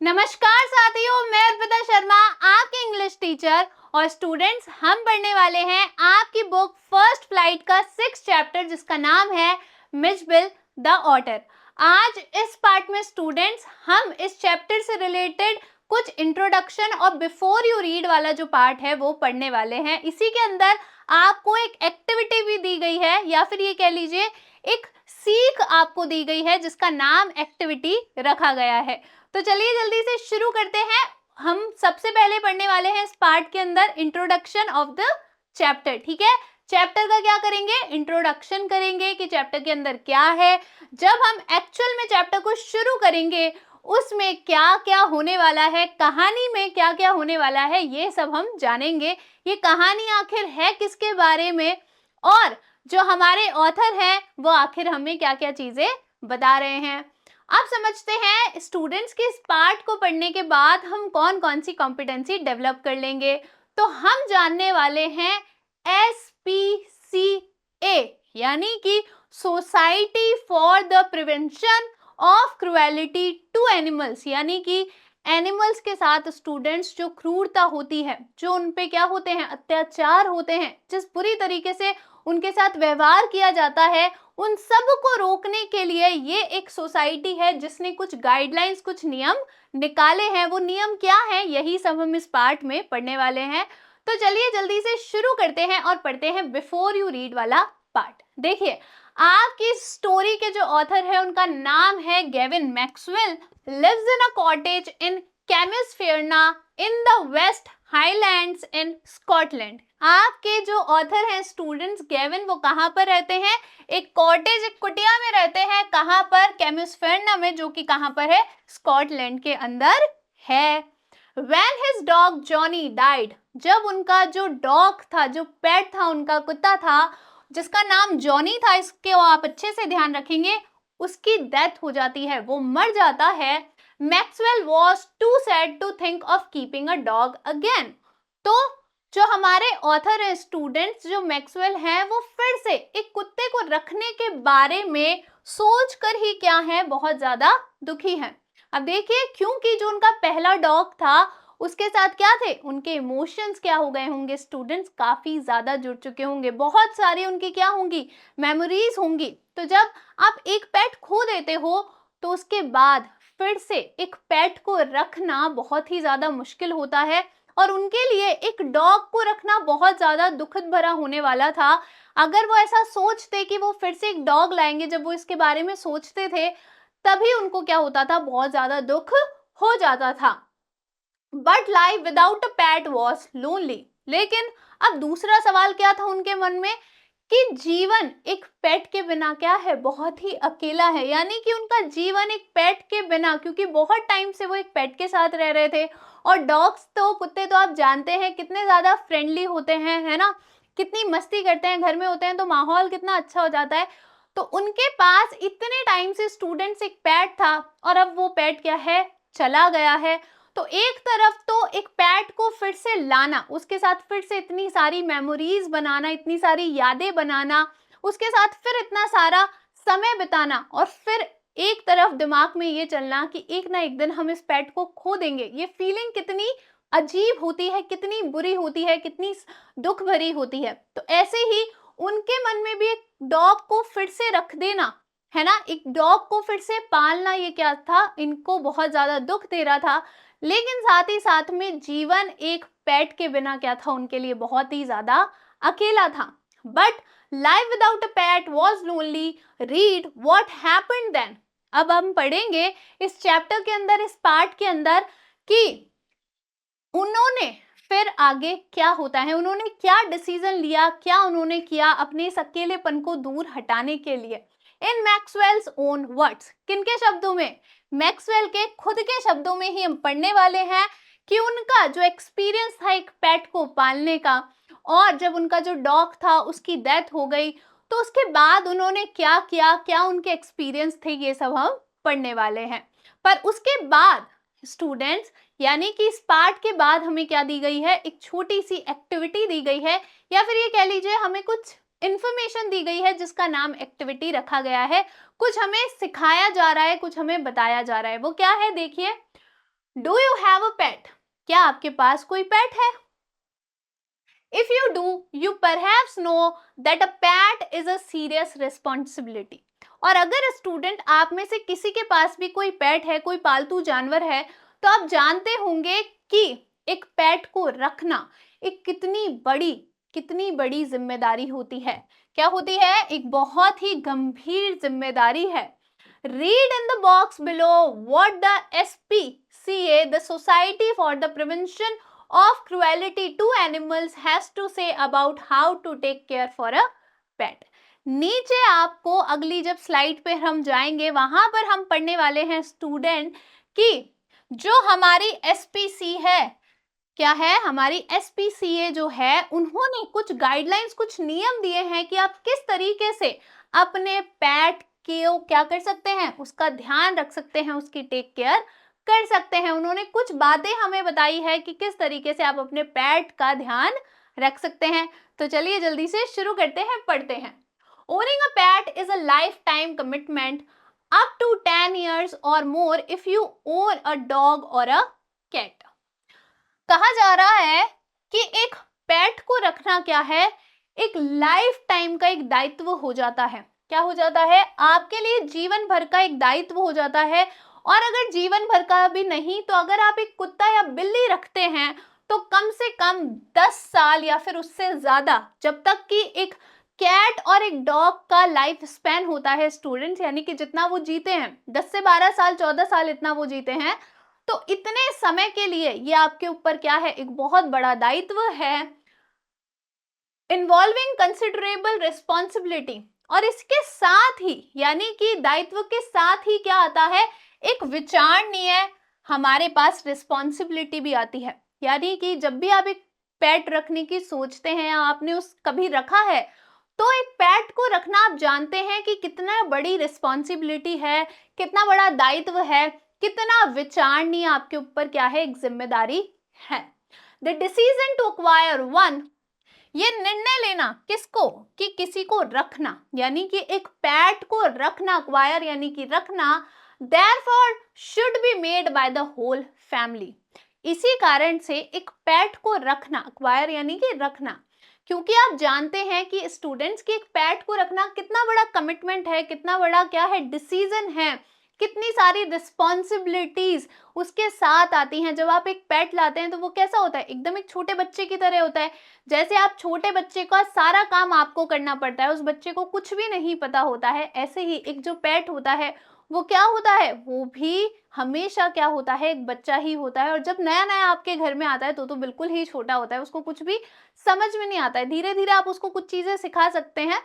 नमस्कार साथियों, मैं अर्पिता शर्मा आपकी इंग्लिश टीचर। और स्टूडेंट्स, हम पढ़ने वाले हैं आपकी बुक फर्स्ट फ्लाइट का 6 चैप्टर जिसका नाम है मिचबिल द ऑटर। आज इस पार्ट में स्टूडेंट्स हम इस चैप्टर से रिलेटेड कुछ इंट्रोडक्शन और बिफोर यू रीड वाला जो पार्ट है वो पढ़ने वाले हैं। इसी के अंदर आपको एक एक्टिविटी भी दी गई है, या फिर ये कह लीजिए एक सीख आपको दी गई है जिसका नाम एक्टिविटी रखा गया है। तो चलिए जल्दी से शुरू करते हैं। हम सबसे पहले पढ़ने वाले हैं इस पार्ट के अंदर इंट्रोडक्शन ऑफ द चैप्टर। ठीक है, चैप्टर का क्या करेंगे, इंट्रोडक्शन करेंगे कि चैप्टर के अंदर क्या है। जब हम एक्चुअल में चैप्टर को शुरू करेंगे उसमें क्या क्या होने वाला है, कहानी में क्या क्या होने वाला है, ये सब हम जानेंगे। ये कहानी आखिर है किसके बारे में, और जो हमारे ऑथर हैं वो आखिर हमें क्या क्या चीजें बता रहे हैं। आप समझते हैं स्टूडेंट्स के इस पार्ट को पढ़ने के बाद हम कौन कौन सी कॉम्पिटेंसी डेवलप कर लेंगे। तो हम जानने वाले हैं SPCA, यानी कि society for the prevention of cruelty to animals, यानी कि एनिमल्स के साथ स्टूडेंट्स जो क्रूरता होती है, जो उन पे क्या होते हैं, अत्याचार होते हैं, जिस बुरी तरीके से उनके साथ व्यवहार किया जाता है, उन सब को रोकने के लिए ये एक सोसाइटी है जिसने कुछ गाइडलाइंस, कुछ नियम निकाले हैं। वो नियम क्या है, यही सब हम इस पार्ट में पढ़ने वाले हैं। तो चलिए जल्दी से शुरू करते हैं और पढ़ते हैं बिफोर यू रीड वाला पार्ट। देखिए, आपकी स्टोरी के जो ऑथर है उनका नाम है Gavin Maxwell. Lives in a cottage in Camusfearna in the West Highlands in Scotland. आपके जो ऑथर हैं स्टूडेंट्स गेविन, वो कहाँ पर रहते हैं, एक कॉटेज, एक कुटिया में रहते हैं। कहाँ पर, कैमिसफेरना में, जो कि कहाँ पर है, स्कॉटलैंड के अंदर है। When his dog Johnny died, जब उनका जो डॉग था, जो पेट था, उनका कुत्ता था जिसका नाम जॉनी था, इसके आप अच्छे से ध्यान रखेंगे, उसकी डेथ हो जाती है, वो मर जाता है। Maxwell was too sad to think of keeping a dog again. तो जो हमारे ऑथर है स्टूडेंट्स, जो मैक्सवेल हैं, वो फिर से एक कुत्ते को रखने के बारे में सोचकर ही क्या है, बहुत ज्यादा दुखी हैं। अब देखिए, क्योंकि जो उनका पहला डॉग था उसके साथ क्या थे, उनके इमोशंस क्या हो गए होंगे स्टूडेंट्स, काफी ज्यादा जुड़ चुके होंगे, बहुत सारी उनकी क्या होंगी, मेमोरीज होंगी। तो जब आप एक पेट खो देते हो तो उसके बाद फिर से एक पेट को रखना बहुत ही ज्यादा मुश्किल होता है, और उनके लिए एक डॉग को रखना बहुत ज्यादा दुखद भरा होने वाला था। अगर वो ऐसा सोचते कि वो फिर से एक डॉग लाएंगे, जब वो इसके बारे में सोचते थे तभी उनको क्या होता था, बहुत ज्यादा दुख हो जाता था। But life without a pet was lonely. लेकिन अब दूसरा सवाल क्या था उनके मन में, कि जीवन एक पेट के बिना क्या है, बहुत ही अकेला है। यानी कि उनका जीवन एक पेट के बिना, क्योंकि बहुत टाइम से वो एक पेट के साथ रह रहे थे, और डॉग्स तो, कुत्ते तो आप जानते हैं कितने ज्यादा फ्रेंडली होते हैं, है ना, कितनी मस्ती करते हैं, घर में होते हैं तो माहौल कितना अच्छा हो जाता है। तो उनके पास इतने टाइम से स्टूडेंट्स एक पेट था, और अब वो पेट क्या है, चला गया है। तो एक तरफ तो एक पेट को फिर से लाना, उसके साथ फिर से इतनी सारी मेमोरीज बनाना, इतनी सारी यादें बनाना, उसके साथ फिर इतना सारा समय बिताना, और फिर एक तरफ दिमाग में ये चलना कि एक ना एक दिन हम इस पेट को खो देंगे। ये फीलिंग कितनी अजीब होती है, कितनी बुरी होती है, कितनी दुख भरी होती है। तो ऐसे ही उनके मन में भी एक डॉग को फिर से रख देना, है ना, एक डॉग को फिर से पालना, ये क्या था, इनको बहुत ज्यादा दुख दे रहा था। लेकिन साथ ही साथ में जीवन एक पेट के बिना क्या था, उनके लिए बहुत ही ज्यादा अकेला था। But life without a pet was lonely, read what happened then. अब हम पढ़ेंगे इस चैप्टर के अंदर, इस पार्ट के अंदर, कि उन्होंने फिर आगे क्या होता है, उन्होंने क्या डिसीजन लिया, क्या उन्होंने किया अपने इस अकेलेपन को दूर हटाने के लिए। इन मैक्सवेल्स ओन वर्ड्स, किनके शब्दों में, मैक्सवेल के खुद के शब्दों में ही हम पढ़ने वाले हैं कि उनका जो एक्सपीरियंस था एक पेट को पालने का, और जब उनका जो डॉग था उसकी डेथ हो गई, तो उसके बाद उन्होंने क्या किया, क्या उनके एक्सपीरियंस थे, ये सब हम पढ़ने वाले हैं। पर उसके बाद स्टूडेंट्स, यानी कि इस पार्ट के बाद हमें क्या दी गई है, एक छोटी सी एक्टिविटी दी गई है, या फिर ये कह लीजिए हमें कुछ इंफॉर्मेशन दी गई है जिसका नाम एक्टिविटी रखा गया है। कुछ हमें सिखाया जा रहा है, कुछ हमें बताया जा रहा है। वो क्या है, देखिए, डू यू हैव अ पेट? क्या आपके पास कोई पेट है? If you do, you perhaps know that a pet is a serious responsibility. और अगर स्टूडेंट आप में से किसी के पास भी कोई पेट है, कोई पालतू जानवर है, तो आप जानते होंगे कि एक पेट को रखना एक कितनी बड़ी जिम्मेदारी होती है। क्या होती है? एक बहुत ही गंभीर जिम्मेदारी है। Read in the box below what the SPCA, the Society for the Prevention of Cruelty to Animals, has to say about how to take care for a pet. नीचे आपको अगली जब स्लाइड पे हम जाएंगे वहां पर हम पढ़ने वाले हैं स्टूडेंट कि जो हमारी एसपीसी है, क्या है हमारी एसपीसीए जो है, उन्होंने कुछ गाइडलाइंस, कुछ नियम दिए हैं कि आप किस तरीके से अपने पेट को क्या कर सकते हैं, उसका ध्यान रख सकते हैं, उसकी टेक केयर कर सकते हैं। उन्होंने कुछ बातें हमें बताई है कि किस तरीके से आप अपने पेट का ध्यान रख सकते हैं। तो चलिए जल्दी से शुरू करते हैं, पढ़ते हैं। Owning a pet is a lifetime commitment up to 10 years or more if you own a dog or a cat. कहा जा रहा है कि एक पेट को रखना क्या है, एक लाइफ टाइम का एक दायित्व हो जाता है। क्या हो जाता है? आपके लिए जीवन भर का एक दायित्व हो जाता है। और अगर जीवन भर का भी नहीं तो अगर आप एक कुत्ता या बिल्ली रखते हैं तो कम से कम 10 साल या फिर उससे ज्यादा, जब तक कि एक कैट और एक डॉग का लाइफ स्पैन होता है स्टूडेंट्स, यानी कि जितना वो जीते हैं 10 से 12 साल 14 साल इतना वो जीते हैं, तो इतने समय के लिए ये आपके ऊपर क्या है, एक बहुत बड़ा दायित्व है, इन्वॉल्विंग कंसिडरेबल रिस्पॉन्सिबिलिटी। और इसके साथ ही यानी कि दायित्व के साथ ही क्या आता है, एक विचारणीय हमारे पास रिस्पॉन्सिबिलिटी भी आती है। यानी कि जब भी आप एक पेट रखने की सोचते हैं या आपने उस कभी रखा है, तो एक पेट को रखना आप जानते हैं कि कितना बड़ी रिस्पॉन्सिबिलिटी है, कितना बड़ा दायित्व है, कितना विचारणीय आपके ऊपर क्या है, एक जिम्मेदारी है। The decision to acquire one, ये निर्णय लेना किसको, कि किसी को रखना, यानी कि एक पेट को रखना, एक्वायर यानी कि रखना, therefore should be made by the whole family। इसी कारण से एक पेट को रखना, एक्वायर यानी कि रखना, क्योंकि आप जानते हैं कि स्टूडेंट्स की एक पेट को रखना कितना बड़ा कमिटमेंट है, कितना बड़ा क्या है, डिसीजन है, कितनी सारी रिस्पॉन्सिबिलिटीज उसके साथ आती हैं। जब आप एक पेट लाते हैं तो वो कैसा होता है, एकदम एक छोटे बच्चे की तरह होता है। जैसे आप छोटे बच्चे का सारा काम आपको करना पड़ता है, उस बच्चे को कुछ भी नहीं पता होता है, ऐसे ही एक जो पेट होता है वो क्या होता है, वो भी हमेशा क्या होता है, एक बच्चा ही होता है। और जब नया नया आपके घर में आता है तो बिल्कुल ही छोटा होता है, उसको कुछ भी समझ में नहीं आता है। धीरे धीरे आप उसको कुछ चीजें सिखा सकते हैं,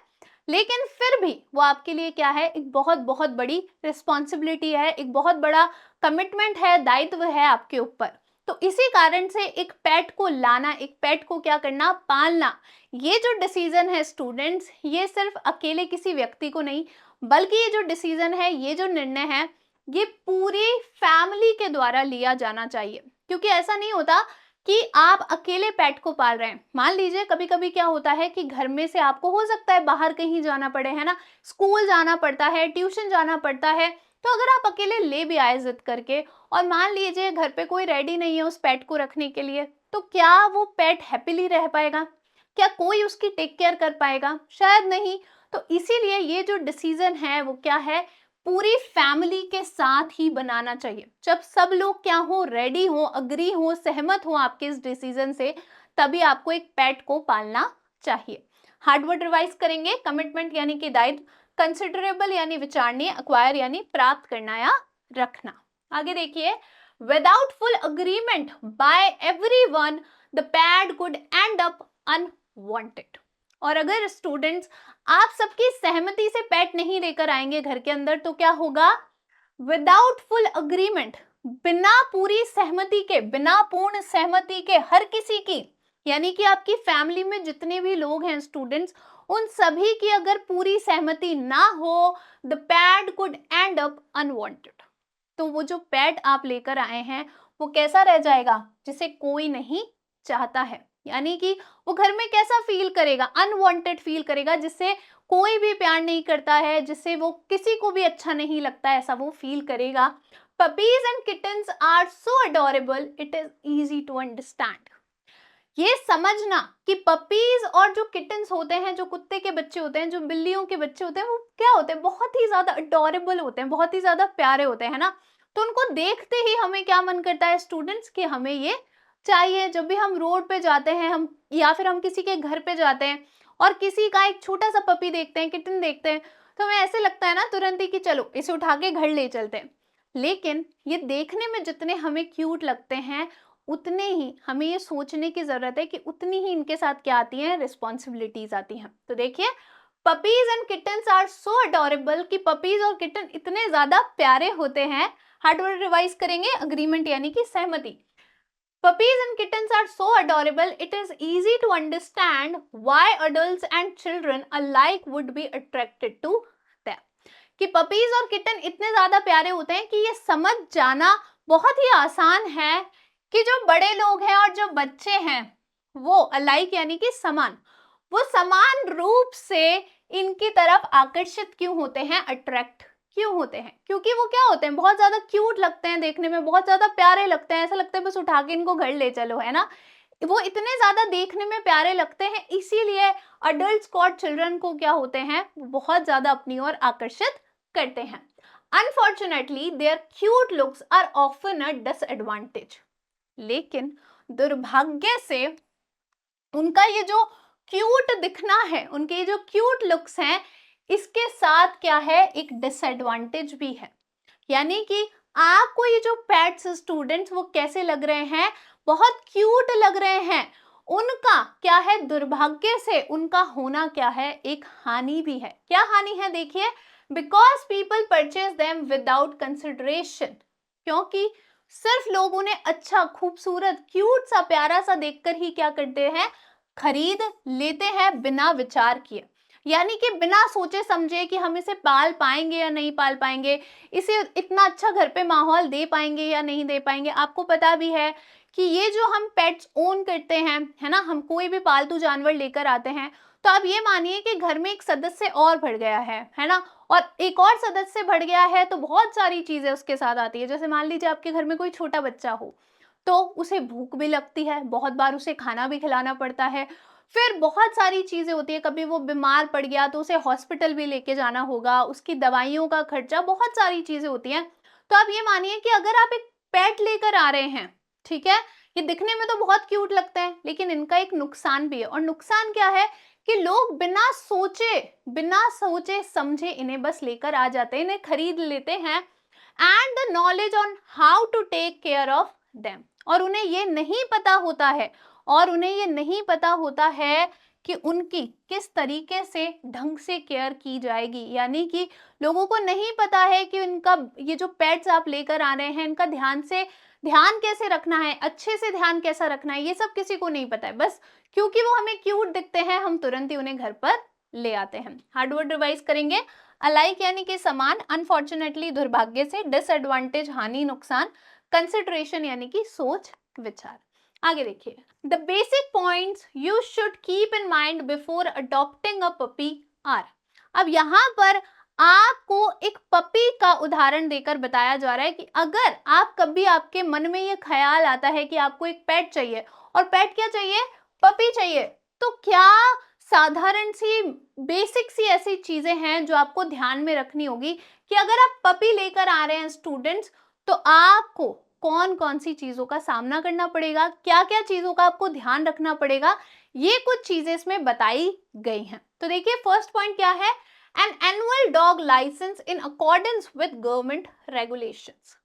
लेकिन फिर भी वो आपके लिए क्या है, एक बहुत बहुत बड़ी रिस्पॉन्सिबिलिटी है, एक बहुत बड़ा कमिटमेंट है, दायित्व है आपके ऊपर। तो इसी कारण से एक पेट को लाना, एक पेट को क्या करना, पालना, ये जो डिसीजन है स्टूडेंट्स, ये सिर्फ अकेले किसी व्यक्ति को नहीं, बल्कि ये जो डिसीजन है, ये जो निर्णय है, ये पूरी फैमिली के द्वारा लिया जाना चाहिए। क्योंकि ऐसा नहीं होता कि आप अकेले पेट को पाल रहे हैं। मान लीजिए कभी कभी क्या होता है कि घर में से आपको हो सकता है बाहर कहीं जाना पड़े, है ना, स्कूल जाना पड़ता है, ट्यूशन जाना पड़ता है, तो अगर आप अकेले ले भी आए जिद करके और मान लीजिए घर पे कोई रेडी नहीं है उस पेट को रखने के लिए, तो क्या वो पेट हैप्पीली रह पाएगा? क्या कोई उसकी टेक केयर कर पाएगा? शायद नहीं। तो इसीलिए ये जो डिसीजन है वो क्या है, पूरी फैमिली के साथ ही बनाना चाहिए। जब सब लोग क्या हो, रेडी हो, अग्री हो, सहमत हो आपके इस डिसीजन से, तभी आपको एक पेट को पालना चाहिए। हार्ड वर्ड रिवाइज करेंगे। कमिटमेंट यानी कि दायित्व, कंसिडरेबल यानी विचारणीय, एक्वायर यानी प्राप्त करना या रखना। आगे देखिए, without full agreement by everyone the pet could end up unwanted. और अगर स्टूडेंट्स आप सबकी सहमति से पेट नहीं लेकर आएंगे घर के अंदर तो क्या होगा, विदाउट फुल अग्रीमेंट, बिना पूरी सहमति के, बिना पूर्ण सहमति के, हर किसी की, यानी कि आपकी फैमिली में जितने भी लोग हैं स्टूडेंट्स, उन सभी की अगर पूरी सहमति ना हो, the pet could end up unwanted. तो वो जो पेट आप लेकर आए हैं वो कैसा रह जाएगा, जिसे कोई नहीं चाहता है। यानी कि वो घर में कैसा फील करेगा, अनवांटेड फील करेगा, जिससे कोई भी प्यार नहीं करता है, जिससे वो किसी को भी अच्छा नहीं लगता है, ऐसा वो फील करेगा। Puppies and kittens are so adorable, it is easy to understand. ये समझना कि पपीज और जो किटन्स होते हैं, जो कुत्ते के बच्चे होते हैं, जो बिल्लियों के बच्चे होते हैं, वो क्या होते हैं, बहुत ही ज्यादा अडोरेबल होते हैं, बहुत ही ज्यादा प्यारे होते हैं, है ना। तो उनको देखते ही हमें क्या मन करता है स्टूडेंट्स, कि हमें ये चाहिए। जब भी हम रोड पे जाते हैं, हम या फिर हम किसी के घर पे जाते हैं और किसी का एक छोटा सा पपी देखते हैं, किटन देखते हैं, तो हमें ऐसे लगता है ना तुरंत ही कि चलो इसे उठा के घर ले चलते हैं। लेकिन ये देखने में जितने हमें क्यूट लगते हैं, उतने ही हमें ये सोचने की जरूरत है कि उतनी ही इनके साथ क्या आती हैं, रिस्पॉन्सिबिलिटीज आती हैं। तो देखिए, puppies and kittens are so adorable, कि पपीज और किटन इतने ज्यादा प्यारे होते हैं। हार्ड वर्ड रिवाइज करेंगे, अग्रीमेंट यानी कि सहमति। Puppies and kittens are so adorable, it is easy to understand why adults and children alike would be attracted to them. कि पपीज और किटन इतने ज्यादा प्यारे होते हैं कि ये समझ जाना बहुत ही आसान है कि जो बड़े लोग हैं और जो बच्चे हैं वो अलाइक यानी कि समान, वो समान रूप से इनकी तरफ आकर्षित क्यों होते हैं, अट्रैक्ट क्यों होते हैं, क्योंकि वो क्या होते हैं, बहुत ज्यादा क्यूट लगते हैं देखने में, बहुत ज्यादा प्यारे लगते हैं, ऐसा लगता है बस उठा के इनको घर ले चलो, है ना। वो इतने ज्यादा देखने में प्यारे लगते हैं, इसीलिए अडल्ट्स को और चिल्ड्रन को क्या होते हैं, बहुत ज्यादा अपनी ओर आकर्षित करते हैं। Unfortunately their cute looks are often a disadvantage, लेकिन दुर्भाग्य से उनका ये जो क्यूट दिखना है, उनके ये जो क्यूट लुक्स हैं, इसके साथ क्या है, एक डिसएडवांटेज भी है। यानी कि आपको ये जो पेट्स स्टूडेंट्स वो कैसे लग रहे हैं, बहुत क्यूट लग रहे हैं, उनका क्या है, दुर्भाग्य से उनका होना क्या है, एक हानि भी है। क्या हानि है, देखिए, because people purchase them without consideration, क्योंकि सिर्फ लोग उन्हें अच्छा, खूबसूरत, क्यूट सा, प्यारा सा देखकर ही क्या करते हैं, खरीद लेते हैं बिना विचार किए। यानी कि बिना सोचे समझे कि हम इसे पाल पाएंगे या नहीं पाल पाएंगे, इसे इतना अच्छा घर पे माहौल दे पाएंगे या नहीं दे पाएंगे। आपको पता भी है कि ये जो हम पेट्स ओन करते हैं, है ना, हम कोई भी पालतू जानवर लेकर आते हैं, तो आप ये मानिए कि घर में एक सदस्य और बढ़ गया है ना, और एक और सदस्य बढ़ गया है तो बहुत सारी चीजें उसके साथ आती है। जैसे मान लीजिए आपके घर में कोई छोटा बच्चा हो, तो उसे भूख भी लगती है, बहुत बार उसे खाना भी खिलाना पड़ता है, फिर बहुत सारी चीजें होती है, कभी वो बीमार पड़ गया तो उसे हॉस्पिटल भी लेके जाना होगा, उसकी दवाइयों का खर्चा, बहुत सारी चीजें होती हैं। तो आप ये मानिए कि अगर आप एक पेट लेकर आ रहे हैं, ठीक है, ये दिखने में तो बहुत क्यूट लगते हैं, लेकिन इनका एक नुकसान भी है। और नुकसान क्या है कि लोग बिना सोचे समझे इन्हें बस लेकर आ जाते हैं, इन्हें खरीद लेते हैं, and the knowledge on how to take care of them, और उन्हें ये नहीं पता होता है, कि उनकी किस तरीके से ढंग से केयर की जाएगी। यानी कि लोगों को नहीं पता है कि इनका, ये जो पेट्स आप लेकर आ रहे हैं, इनका ध्यान कैसे रखना है, अच्छे से ध्यान कैसा रखना है, ये सब किसी को नहीं पता है। बस क्योंकि वो हमें क्यूट दिखते हैं, हम तुरंत ही उन्हें घर पर ले आते हैं। हार्ड वर्ड रिवाइज करेंगे, अलाइक यानी कि समान, अनफॉर्चुनेटली दुर्भाग्य से, डिसएडवांटेज हानि, नुकसान, कंसिडरेशन यानी कि सोच विचार। आगे देखिए, the basic points you should keep in mind before adopting a puppy are. अब यहाँ पर आपको एक पपी का उदाहरण देकर बताया जा रहा है कि अगर आप कभी, आपके मन में ये ख्याल आता है कि आपको एक पेट चाहिए, और पेट क्या चाहिए, पपी चाहिए, तो क्या साधारण सी, बेसिक सी ऐसी चीजें हैं जो आपको ध्यान में रखनी होगी कि अगर आप पपी लेकर आ रहे हैं स्टूडेंट्स, तो आपको कौन कौन सी चीजों का सामना करना पड़ेगा, क्या क्या चीजों का आपको ध्यान रखना पड़ेगा, ये कुछ चीजें इसमें बताई गई हैं। तो देखिए, फर्स्ट पॉइंट क्या है, an annual dog licence in accordance with government regulations.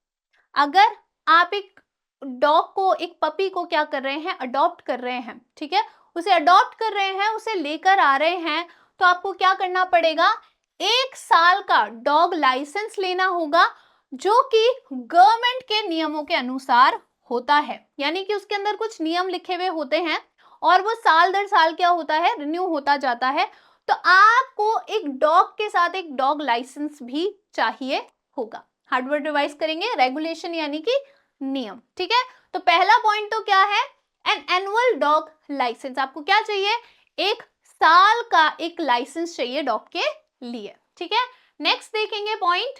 अगर आप एक डॉग को, एक पपी को क्या कर रहे हैं, अडॉप्ट कर रहे हैं, ठीक है, उसे अडॉप्ट कर रहे हैं, उसे लेकर आ रहे हैं, तो आपको क्या करना पड़ेगा, 1 साल का डॉग लाइसेंस लेना होगा, जो कि गवर्नमेंट के नियमों के अनुसार होता है। यानी कि उसके अंदर कुछ नियम लिखे हुए होते हैं, और वो साल दर साल क्या होता है, रिन्यू होता जाता है। तो आपको एक डॉग के साथ एक डॉग लाइसेंस भी चाहिए होगा। हार्डवर्ड रिवाइज करेंगे, रेगुलेशन यानी कि नियम, ठीक है। तो पहला पॉइंट तो क्या है, एन एनुअल डॉग लाइसेंस, आपको क्या चाहिए, 1 साल का एक लाइसेंस चाहिए डॉग के लिए, ठीक है। नेक्स्ट देखेंगे point,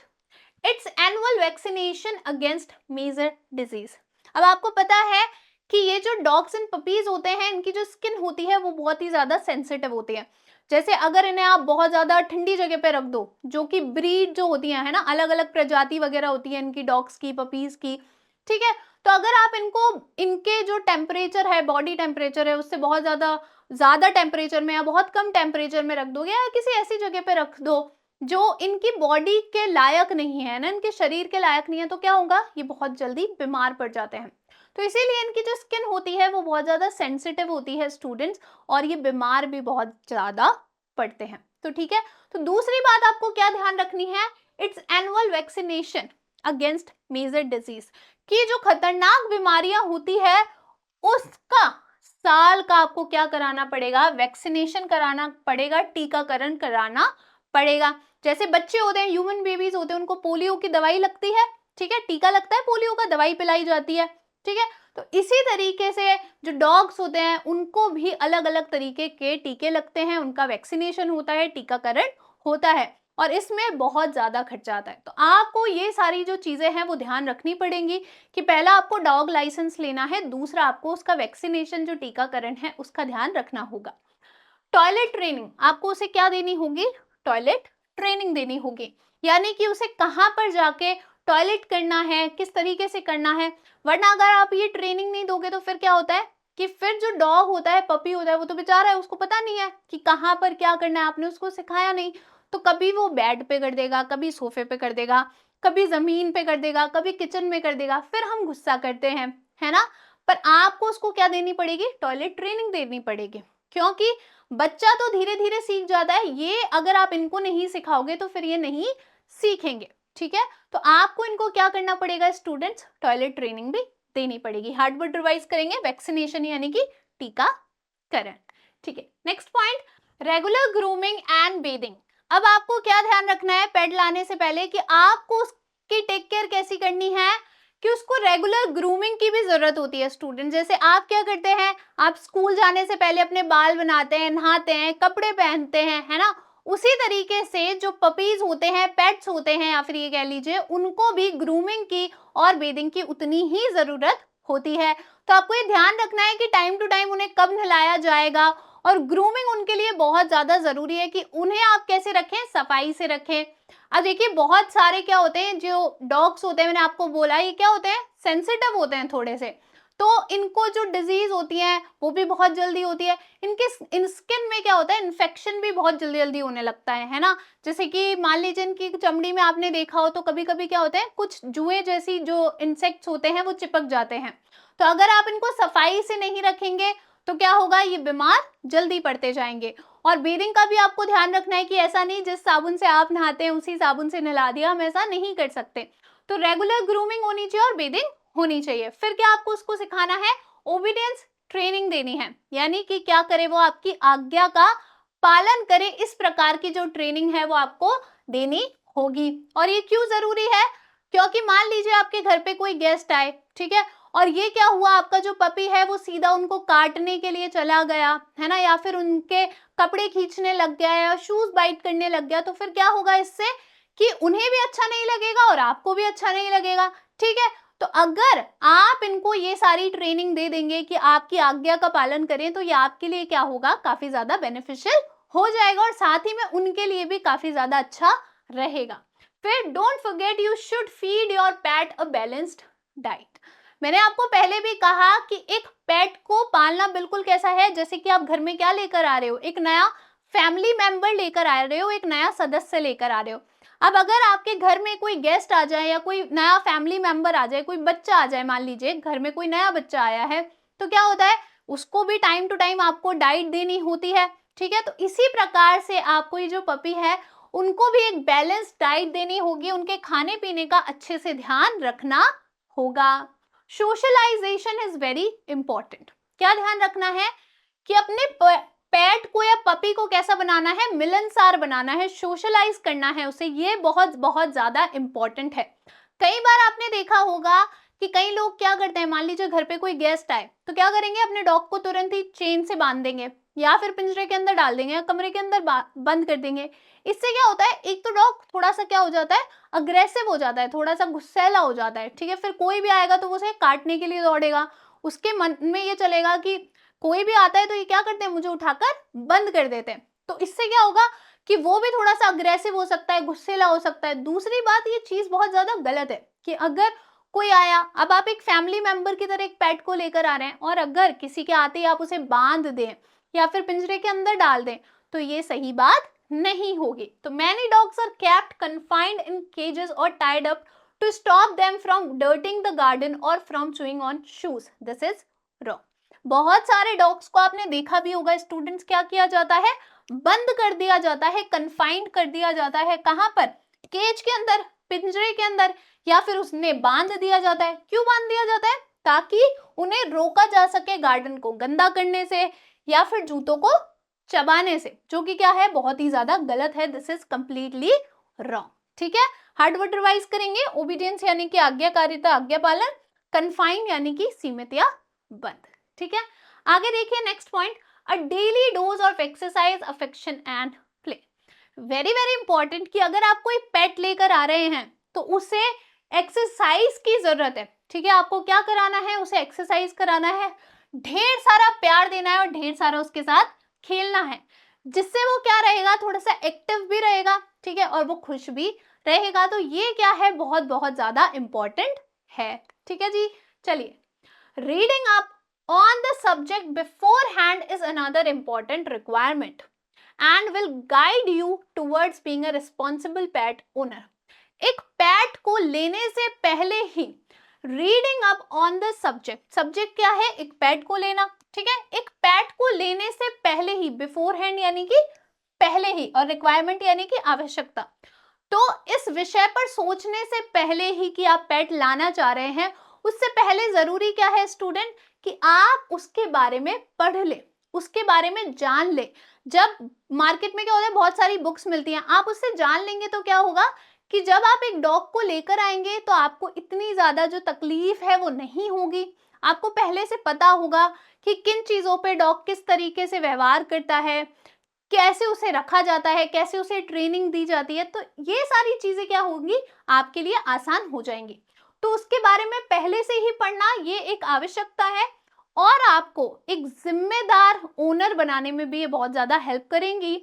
it's annual vaccination against major disease. अब आपको पता है कि ये जो डॉग्स एंड पपीज होते हैं, इनकी जो स्किन होती है वो बहुत ही ज्यादा सेंसिटिव होती है। जैसे अगर इन्हें आप बहुत ज्यादा ठंडी जगह पे रख दो, जो कि ब्रीड जो होती है ना, अलग अलग प्रजाति वगैरह होती है इनकी, डॉग्स की, पपीज की, ठीक है, तो अगर आप इनको इनके जो टेम्परेचर है, बॉडी टेम्परेचर है, उससे बहुत ज्यादा ज्यादा टेम्परेचर में या बहुत कम टेम्परेचर में रख दोगे, या किसी ऐसी जगह पे रख दो जो इनकी बॉडी के लायक नहीं है ना, इनके शरीर के लायक नहीं है, तो क्या होगा, ये बहुत जल्दी बीमार पड़ जाते हैं। तो इसीलिए इनकी जो स्किन होती है वो बहुत ज्यादा सेंसिटिव होती है स्टूडेंट्स, और ये बीमार भी बहुत ज्यादा पड़ते हैं। तो ठीक है, तो दूसरी बात आपको क्या ध्यान रखनी है, it's annual vaccination against major disease, कि जो खतरनाक बीमारियां होती है उसका साल का आपको क्या कराना पड़ेगा, वैक्सीनेशन कराना पड़ेगा, टीकाकरण कराना पड़ेगा। जैसे बच्चे होते हैं, ह्यूमन बेबीज होते हैं, उनको पोलियो की दवाई लगती है, ठीक है, टीका लगता है पोलियो का, दवाई पिलाई जाती है, ठीक है, तो इसी तरीके से जो डॉग्स होते हैं उनको भी अलग अलग तरीके के टीके लगते हैं, उनका वैक्सीनेशन होता है, टीकाकरण होता है, और इसमें बहुत ज्यादा खर्चा आता है। तो आपको ये सारी जो चीजें हैं वो ध्यान रखनी पड़ेंगी कि पहला आपको डॉग लाइसेंस लेना है, दूसरा आपको उसका वैक्सीनेशन जो टीकाकरण है उसका ध्यान रखना होगा। टॉयलेट ट्रेनिंग आपको उसे क्या देनी होगी, टॉयलेट ट्रेनिंग देनी होगी, यानी कि उसे कहाँ पर जाके टॉयलेट करना है, किस तरीके से करना है। वरना अगर आप ये ट्रेनिंग नहीं दोगे तो फिर क्या होता है कि फिर जो डॉग होता है, पपी होता है, वो तो बेचारा है, उसको पता नहीं है कि कहाँ पर क्या करना है, आपने उसको सिखाया नहीं, तो कभी वो बेड पे कर देगा, कभी सोफे पे कर देगा, कभी जमीन पे कर देगा, कभी किचन में कर देगा, फिर हम गुस्सा करते हैं, है ना। पर आपको उसको क्या देनी पड़ेगी, टॉयलेट ट्रेनिंग देनी पड़ेगी, क्योंकि बच्चा तो धीरे धीरे सीख जाता है, ये अगर आप इनको नहीं सिखाओगे तो फिर ये नहीं सीखेंगे, ठीक है। तो आपको इनको क्या करना पड़ेगा स्टूडेंट्स, टॉयलेट ट्रेनिंग भी देनी पड़ेगी। हार्ड वर्ड रिवाइज करेंगे, वैक्सीनेशन यानी कि टीकाकरण, ठीक है। Next point, regular grooming and bathing. अब आपको क्या ध्यान रखना है पेट लाने से पहले, कि आपको उसकी टेक केयर कैसी करनी है, कि उसको रेगुलर ग्रूमिंग की भी जरूरत होती है स्टूडेंट। जैसे आप क्या करते हैं, आप स्कूल जाने से पहले अपने बाल बनाते हैं, नहाते हैं, कपड़े पहनते हैं, है ना, उसी तरीके से जो पपीज होते हैं, पेट्स होते हैं, या फिर ये कह लीजिए, उनको भी ग्रूमिंग की और बेदिंग की उतनी ही जरूरत होती है। तो आपको ये ध्यान रखना है कि टाइम टू टाइम उन्हें कब नहलाया जाएगा, और ग्रूमिंग उनके लिए बहुत ज्यादा जरूरी है कि उन्हें आप कैसे रखें, सफाई से रखें। अब देखिए बहुत सारे क्या होते हैं, जो डॉग्स होते हैं, मैंने आपको बोला ये क्या होते हैं, सेंसिटिव होते हैं थोड़े से, तो इनको जो डिजीज होती है वो भी बहुत जल्दी होती है। इनके स्किन में क्या होता है, इन्फेक्शन भी बहुत जल्दी जल्दी होने लगता है ना। जैसे कि मान लीजिए इनकी चमड़ी में आपने देखा हो तो कभी कभी क्या होता है, कुछ जुए जैसी जो इंसेक्ट्स होते हैं वो चिपक जाते हैं। तो अगर आप इनको सफाई से नहीं रखेंगे तो क्या होगा, ये बीमार जल्दी पड़ते जाएंगे। और बेदिंग का भी आपको ध्यान रखना है कि ऐसा नहीं जिस साबुन से आप नहाते हैं उसी साबुन से नहला दिया, हम ऐसा नहीं कर सकते। तो रेगुलर ग्रूमिंग होनी चाहिए और बेदिंग होनी चाहिए। फिर क्या आपको उसको सिखाना है, ओबीडियंस ट्रेनिंग देनी है, यानी कि क्या करे, वो आपकी आज्ञा का पालन करे, इस प्रकार की जो ट्रेनिंग है वो आपको देनी होगी। और ये क्यों जरूरी है, क्योंकि मान लीजिए आपके घर पे कोई गेस्ट आए, ठीक है, और ये क्या हुआ, आपका जो पपी है वो सीधा उनको काटने के लिए चला गया, है ना, या फिर उनके कपड़े खींचने लग गया या शूज बाइट करने लग गया, तो फिर क्या होगा इससे, कि उन्हें भी अच्छा नहीं लगेगा और आपको भी अच्छा नहीं लगेगा, ठीक है। तो अगर आप इनको ये सारी ट्रेनिंग दे देंगे कि आपकी आज्ञा का पालन करें, तो ये आपके लिए क्या होगा, काफी ज्यादा बेनिफिशियल हो जाएगा, और साथ ही में उनके लिए भी काफी ज्यादा अच्छा रहेगा। फिर don't forget, you should feed your pet a balanced diet. मैंने आपको पहले भी कहा कि एक पेट को पालना बिल्कुल कैसा है, जैसे कि आप घर में क्या लेकर आ रहे हो, एक नया फैमिली मेंबर लेकर आ रहे हो, एक नया सदस्य लेकर आ रहे हो। अब अगर आपके घर में कोई गेस्ट आ जाए या कोई नया फैमिली मेंबर आ जाए, कोई बच्चा आ जाए, मान लीजिए घर में कोई नया बच्चा आया है, तो क्या होता है, उसको भी टाइम टू टाइम आपको डाइट देनी होती है, ठीक है। तो इसी प्रकार से आपको ये जो पपी है उनको भी एक बैलेंस डाइट देनी होगी, उनके खाने पीने का अच्छे से ध्यान रखना होगा। Socialisation is very important. क्या ध्यान रखना है कि अपने पेट को या पपी को कैसा बनाना है, मिलनसार बनाना है, सोशलाइज करना है उसे, ये बहुत बहुत ज्यादा इंपॉर्टेंट है। कई बार आपने देखा होगा कि कई लोग क्या करते हैं, मान लीजिए घर पे कोई गेस्ट आए तो क्या करेंगे, अपने डॉग को तुरंत ही चेन से बांध देंगे या फिर पिंजरे के अंदर डाल देंगे या कमरे के अंदर बंद कर देंगे। इससे क्या होता है, एक तो डॉग थोड़ा सा क्या हो जाता है, अग्रेसिव हो जाता है, थोड़ा सा गुस्सैला हो जाता है, ठीक है। फिर कोई भी आएगा तो वो उसे काटने के लिए दौड़ेगा, उसके मन में ये चलेगा कि कोई भी आता है तो ये क्या करते हैं, मुझे उठाकर बंद कर देते हैं। तो इससे क्या होगा कि वो भी थोड़ा सा अग्रेसिव हो सकता है, गुस्सेला हो सकता है। दूसरी बात, ये चीज बहुत ज्यादा गलत है कि अगर कोई आया, अब आप एक फैमिली मेंबर की तरह एक पेट को लेकर आ रहे हैं और अगर किसी के आते ही आप उसे बांध दें या फिर पिंजरे के अंदर डाल दें, तो ये सही बात नहीं होगी। तो many dogs are kept confined in cages और tied up to stop them from dirtying the garden और from chewing on shoes. This is wrong. बहुत सारे डॉग्स को आपने देखा भी होगा, स्टूडेंट्स, क्या किया जाता है, बंद कर दिया जाता है, कन्फाइंड कर दिया जाता है। कहां पर, केज के अंदर, पिंजरे के अंदर, या फिर उसने बांध दिया जाता है। क्यों बांध दिया जाता है, ताकि उन्हें रोका जा सके गार्डन को गंदा करने से या फिर जूतों को चबाने से, जो कि क्या है, बहुत ही ज्यादा गलत है। दिस इज कंप्लीटली रॉन्ग, ठीक है। हार्ड वर्ड रिवाइज करेंगे। ओबीडियंस यानी कि आज्ञाकारिता, आज्ञा पालन। कन्फाइंड यानी कि सीमित या बंद, ठीक है। आगे देखिए next point, a daily dose of exercise, affection and play. Very very important कि अगर आप कोई पेट लेकर आ रहे हैं तो उसे एक्सरसाइज की जरूरत है, ठीक है। आपको क्या कराना है, उसे एक्सरसाइज कराना है, ढेर सारा प्यार देना है और ढेर सारा उसके साथ खेलना है, जिससे वो क्या रहेगा, थोड़ा सा एक्टिव भी रहेगा, ठीक है, और वो खुश भी रहेगा। तो ये क्या है, बहुत बहुत ज्यादा इंपॉर्टेंट है, ठीक है जी। चलिए, reading up on the subject beforehand is another important requirement and will guide you towards being a responsible pet owner. एक पेट को लेने से पहले ही reading up on the subject, subject क्या है, एक पेट को लेना, ठीक है। एक पेट को लेने से पहले ही, बिफोर हैंड यानी कि पहले ही, और रिक्वायरमेंट यानी कि आवश्यकता। तो इस विषय पर सोचने से पहले ही कि आप पेट लाना चाह रहे हैं, उससे पहले जरूरी क्या है स्टूडेंट, कि आप उसके बारे में पढ़ ले, उसके बारे में जान ले। जब मार्केट में क्या होता है, बहुत सारी बुक्स मिलती हैं, आप उससे जान लेंगे तो क्या होगा कि जब आप एक डॉग को लेकर आएंगे तो आपको इतनी ज्यादा जो तकलीफ है वो नहीं होगी। आपको पहले से पता होगा कि किन चीजों पे डॉग किस तरीके से व्यवहार करता है, कैसे उसे रखा जाता है, कैसे उसे ट्रेनिंग दी जाती है। तो ये सारी चीजें क्या होंगी, आपके लिए आसान हो जाएंगी। तो उसके बारे में पहले से ही पढ़ना ये एक आवश्यकता है, और आपको एक जिम्मेदार ओनर बनाने में भी ये बहुत ज्यादा हेल्प करेंगी।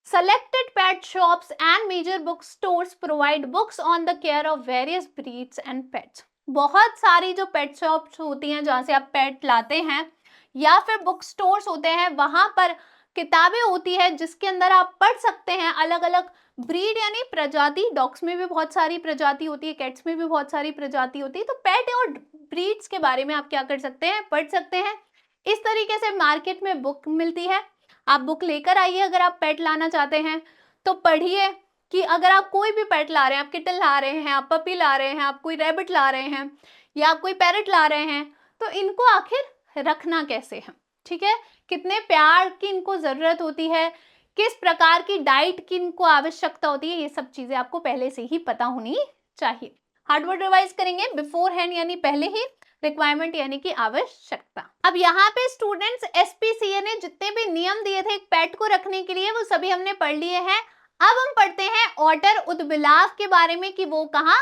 Selected pet shops and major bookstores provide books on the care of various breeds and pets. बहुत सारी जो पेट शॉप्स होती हैं जहाँ से आप पेट लाते हैं, या फिर बुक स्टोर्स होते हैं, वहां पर किताबें होती है जिसके अंदर आप पढ़ सकते हैं अलग अलग ब्रीड यानी प्रजाति। डॉग्स में भी बहुत सारी प्रजाति होती है, कैट्स में भी बहुत सारी प्रजाति होती है। तो पेट और ब्रीड्स के बारे में आप क्या कर सकते हैं, पढ़ सकते हैं। इस तरीके से मार्केट में बुक मिलती है, आप बुक लेकर आइए। अगर आप पेट लाना चाहते हैं तो पढ़िए कि अगर आप कोई भी पेट ला रहे हैं, आप किटन ला रहे हैं, आप पपी ला रहे हैं, आप कोई रैबिट ला रहे हैं, या आप कोई पैरट ला रहे हैं, तो इनको आखिर रखना कैसे है, ठीक है, कितने प्यार की इनको जरूरत होती है, किस प्रकार की डाइट की इनको आवश्यकता होती है, ये सब चीजें आपको पहले से ही पता होनी चाहिए। हार्डवर्ड रिवाइज करेंगे, बिफोर हैंड यानी पहले ही, रिक्वायरमेंट यानी कि आवश्यकता। अब यहाँ पे स्टूडेंट्स एसपीसीए ने जितने भी नियम दिए थे एक पेट को रखने के लिए, वो सभी हमने पढ़ लिए हैं। अब हम पढ़ते हैं ऑटर उदबिलाव के बारे में कि वो कहाँ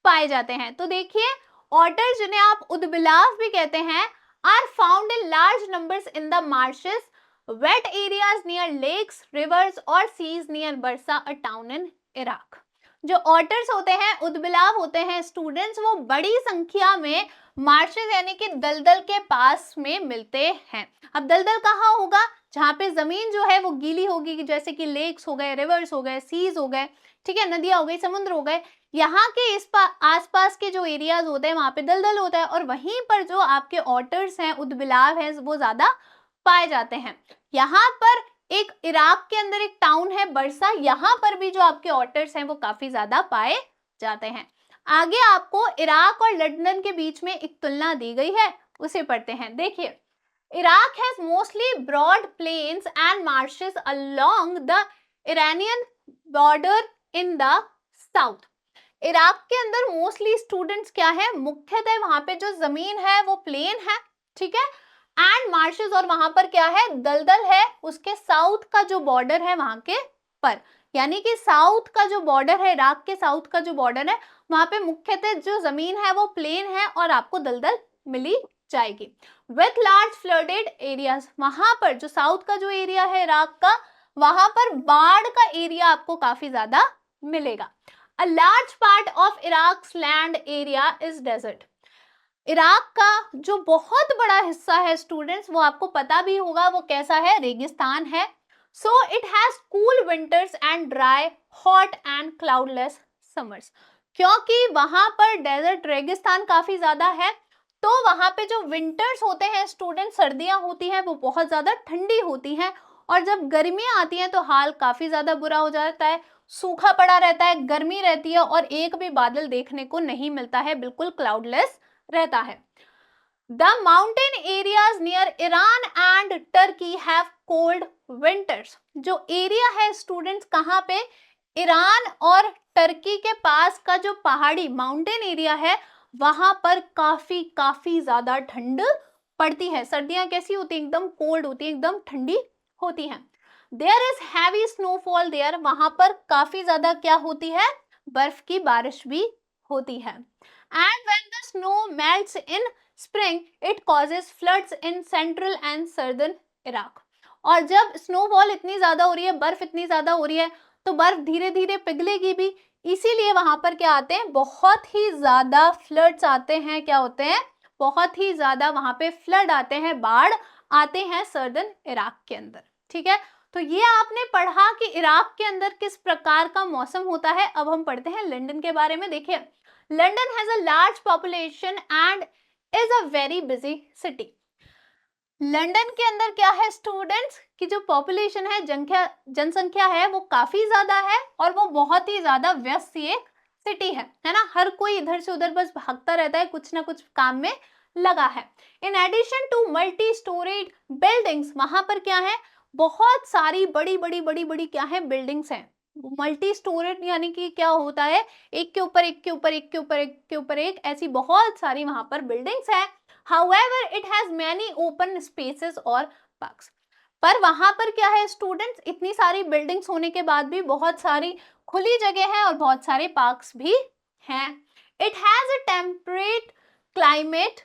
पाए जाते हैं। तो देखिए, ऑटर जिन्हें आप उदबिलाव भी कहते हैं, are found in large numbers in the marshes, wet areas near lakes, rivers और सीज नियर बरसा, अ टाउन इन इराक। जो ऑटर्स होते हैं, उदबिलाव होते हैं स्टूडेंट्स, वो बड़ी संख्या में मार्शेस यानी कि दलदल के पास में मिलते हैं। अब दलदल कहाँ होगा, जहाँ पे जमीन जो है वो गीली होगी, जैसे कि लेक्स हो गए, रिवर्स हो गए, सीज हो गए, ठीक है, नदियां हो गई, समुद्र हो गए। यहाँ के इस आसपास के जो एरियाज होते हैं वहां पे दलदल होता है, और वहीं पर जो आपके ऑटर्स हैं, उदबिलाव हैं, वो ज्यादा पाए जाते हैं। यहाँ पर एक इराक के अंदर एक टाउन है बरसा, यहाँ पर भी जो आपके ऑटर्स हैं वो काफी ज्यादा पाए जाते हैं। आगे आपको इराक और लंदन के बीच में एक तुलना दी गई है, उसे पढ़ते हैं। देखिए, Iraq has mostly broad plains and marshes along the Iranian border in the south. Iraq के अंदर मोस्टली स्टूडेंट्स क्या है, मुख्यतः वहां पे जो जमीन है वो प्लेन है, ठीक है, एंड मार्शेस, और वहां पर क्या है, दलदल है, उसके साउथ का जो बॉर्डर है वहां के पर। यानी कि साउथ का जो बॉर्डर है, इराक के साउथ का जो बॉर्डर है, वहां पे मुख्यतः जो जमीन है वो प्लेन है और आपको दलदल मिली जाएगी। विथ लार्ज फ्लडेड एरियाज, वहां पर जो साउथ का जो एरिया है इराक का, वहां पर बाढ़ का एरिया आपको काफी ज्यादा मिलेगा। A large part of Iraq's land area is desert. Iraq का जो बहुत बड़ा हिस्सा है स्टूडेंट्स, वो आपको पता भी होगा वो कैसा है, रेगिस्तान है। So it has cool winters and dry hot and cloudless summers. क्योंकि वहां पर डेजर्ट रेगिस्तान काफी ज्यादा है, तो वहां पे जो विंटर्स होते हैं स्टूडेंट, सर्दियां होती हैं वो बहुत ज्यादा ठंडी होती हैं, और जब गर्मियां आती हैं तो हाल काफी ज्यादा बुरा हो जाता है, सूखा पड़ा रहता है, गर्मी रहती है और एक भी बादल देखने को नहीं मिलता है, बिल्कुल क्लाउडलेस रहता है। The mountain areas near Iran and Turkey have cold winters. जो एरिया है स्टूडेंट्स कहाँ पे, ईरान और टर्की के पास का जो पहाड़ी माउंटेन एरिया है, वहां पर काफी काफी ज्यादा ठंड पड़ती है। सर्दियां कैसी होती है, एकदम कोल्ड होती है, एकदम ठंडी होती है। There is heavy snowfall there, वहां पर काफी ज्यादा क्या होती है, बर्फ की बारिश भी होती है। And when the snow melts in spring, it causes floods in central and southern Iraq. और जब स्नोफॉल इतनी ज्यादा हो रही है, बर्फ इतनी ज्यादा हो रही है, तो बर्फ धीरे धीरे पिघलेगी भी, इसीलिए वहां पर क्या आते हैं, बहुत ही ज्यादा फ्लड्स आते हैं। क्या होते हैं, बहुत ही ज्यादा वहां पे फ्लड आते हैं, बाढ़ आते हैं सर्दर्न इराक के अंदर। ठीक है, तो ये आपने पढ़ा कि इराक के अंदर किस प्रकार का मौसम होता है। अब हम पढ़ते हैं लंदन के बारे में। देखिए, London has a large population and is a very busy city. London के अंदर क्या है स्टूडेंट्स, की जो पॉपुलेशन है, जनसंख्या है, वो काफी ज्यादा है और वो बहुत ही ज्यादा व्यस्त एक सिटी है ना। हर कोई इधर से उधर बस भागता रहता है, कुछ ना कुछ काम में लगा है। In addition to multi storeyed buildings, वहां पर क्या है, बहुत सारी बड़ी बड़ी बड़ी बड़ी क्या है, बिल्डिंग्स हैं। मल्टी स्टोरेड यानी कि क्या होता है, एक के ऊपर एक के ऊपर एक के ऊपर एक के ऊपर एक, ऐसी बहुत सारी वहां पर बिल्डिंग्स है। However, it has many open spaces और parks. पर वहां पर क्या है स्टूडेंट्स, इतनी सारी बिल्डिंग्स होने के बाद भी बहुत सारी खुली जगह है और बहुत सारे पार्क्स भी हैं। It has a temperate climate.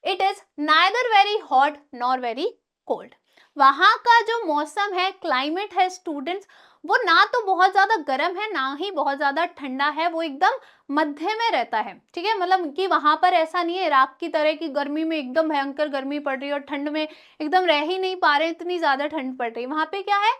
It is neither very hot nor very cold. वहां का जो मौसम है, क्लाइमेट है स्टूडेंट्स, वो ना तो बहुत ज्यादा गर्म है ना ही बहुत ज्यादा ठंडा है, वो एकदम मध्य में रहता है। ठीक है, मतलब कि वहां पर ऐसा नहीं है इराक की तरह की गर्मी में एकदम भयंकर गर्मी पड़ रही है और ठंड में एकदम रह ही नहीं पा रहे, इतनी ज्यादा ठंड पड़ रही है। वहां पे क्या है,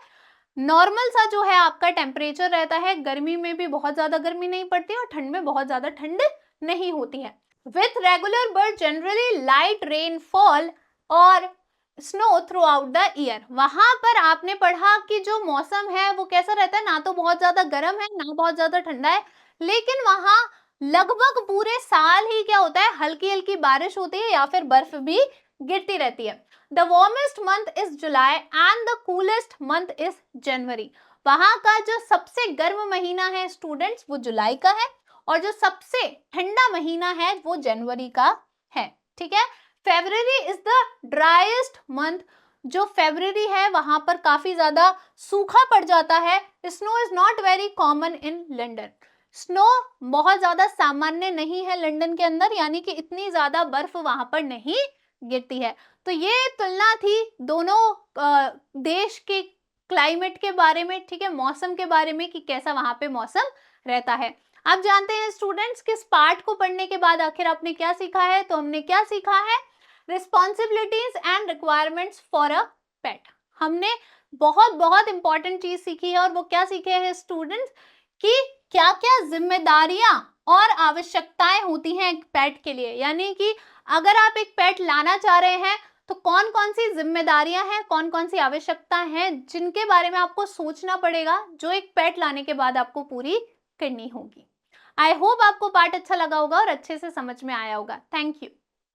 नॉर्मल सा जो है आपका टेम्परेचर रहता है, गर्मी में भी बहुत ज्यादा गर्मी नहीं पड़ती और ठंड में बहुत ज्यादा ठंड नहीं होती है। With regular but generally light rainfall और snow throughout the year. वहां पर आपने पढ़ा कि जो मौसम है वो कैसा रहता है, ना तो बहुत ज्यादा गर्म है ना बहुत ज्यादा ठंडा है, लेकिन वहां लगभग पूरे साल ही क्या होता है, हल्की हल्की बारिश होती है या फिर बर्फ भी गिरती रहती है। The warmest month is July and the coolest month is जनवरी। वहां का जो सबसे गर्म महीना है स्टूडेंट्स वो जुलाई का है और जो सबसे ठंडा महीना है वो जनवरी का है। ठीक है, February is the driest month. जो फेब्रुअरी है वहां पर काफी ज्यादा सूखा पड़ जाता है। Snow is not very common in London. Snow बहुत ज्यादा सामान्य नहीं है लंदन के अंदर, यानी कि इतनी ज्यादा बर्फ वहां पर नहीं गिरती है। तो ये तुलना थी दोनों देश के क्लाइमेट के बारे में, ठीक है, मौसम के बारे में कि कैसा वहां पे मौसम रहता है। आप जानते हैं स्टूडेंट्स किस पार्ट को पढ़ने के बाद आखिर आपने क्या सीखा है, तो हमने क्या सीखा है, responsibilities and requirements for a pet. हमने बहुत बहुत इंपॉर्टेंट चीज सीखी है और वो क्या सीखे हैं स्टूडेंट्स, कि क्या क्या जिम्मेदारियां और आवश्यकताएं होती हैं एक पेट के लिए। यानी कि अगर आप एक पेट लाना चाह रहे हैं तो कौन कौन सी जिम्मेदारियां हैं, कौन कौन सी आवश्यकता हैं जिनके बारे में आपको सोचना पड़ेगा, जो एक पेट लाने के बाद आपको पूरी करनी होगी। आई होप आपको पार्ट अच्छा लगा होगा और अच्छे से समझ में आया होगा। Thank you.